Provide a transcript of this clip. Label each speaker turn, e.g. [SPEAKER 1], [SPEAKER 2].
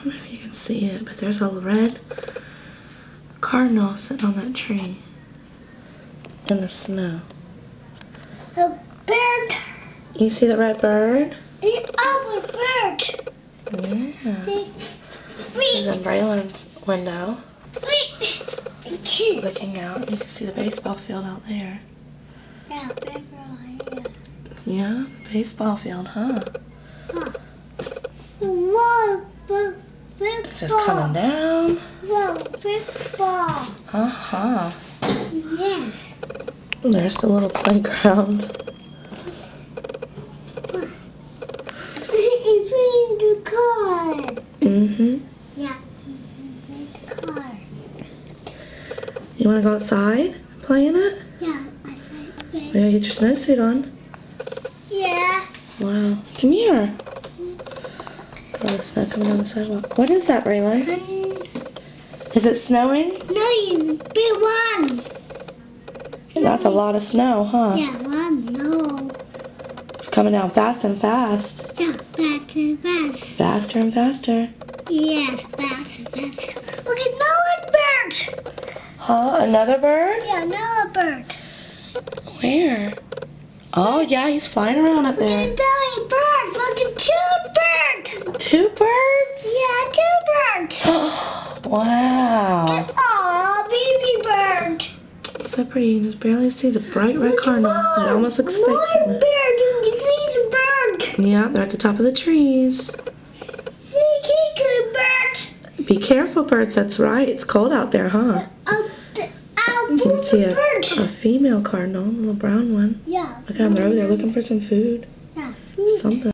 [SPEAKER 1] don't know if you can see it, but there's a red cardinal sitting on that tree in the snow.
[SPEAKER 2] A bird.
[SPEAKER 1] You see the red bird?
[SPEAKER 2] Oh, a bird.
[SPEAKER 1] Yeah. She's in Braylon's window, looking out. You can see the baseball field out there.
[SPEAKER 2] Yeah, big girl here.
[SPEAKER 1] Yeah, the baseball field, huh? It's just coming down.
[SPEAKER 2] Big ball.
[SPEAKER 1] Uh-huh.
[SPEAKER 2] Yes.
[SPEAKER 1] There's the little playground.
[SPEAKER 2] It's in the car.
[SPEAKER 1] Mm-hmm.
[SPEAKER 2] Yeah, the car.
[SPEAKER 1] You want to go outside and play in it?
[SPEAKER 2] Yeah, I said
[SPEAKER 1] You gotta get your snowsuit on.
[SPEAKER 2] yeah.
[SPEAKER 1] Wow. Come here. Oh, the snow coming down the sidewalk. What is that, Braylon? Is it snowing?
[SPEAKER 2] No, you big one.
[SPEAKER 1] That's a lot of snow, huh?
[SPEAKER 2] Yeah, one, no.
[SPEAKER 1] It's coming down fast and fast.
[SPEAKER 2] Yeah, fast and fast.
[SPEAKER 1] Faster and faster.
[SPEAKER 2] Yes, fast and fast. Look at another bird.
[SPEAKER 1] Huh? Another bird?
[SPEAKER 2] Yeah, another bird.
[SPEAKER 1] Where? Oh, yeah, he's flying around up
[SPEAKER 2] Look
[SPEAKER 1] there.
[SPEAKER 2] at another bird. Look at two birds.
[SPEAKER 1] Two birds?
[SPEAKER 2] Yeah, two birds.
[SPEAKER 1] Wow.
[SPEAKER 2] Oh, baby bird.
[SPEAKER 1] So pretty. You can just barely see the bright red cardinal. It almost looks fake.
[SPEAKER 2] Another bird. You bird.
[SPEAKER 1] Yeah, they're at the top of the trees.
[SPEAKER 2] See, Kiku bird.
[SPEAKER 1] Be careful, birds. That's right. It's cold out there, huh? You can see a female cardinal, a little brown one.
[SPEAKER 2] Yeah.
[SPEAKER 1] Look at them. They're over there looking for some food.
[SPEAKER 2] Yeah.
[SPEAKER 1] Something.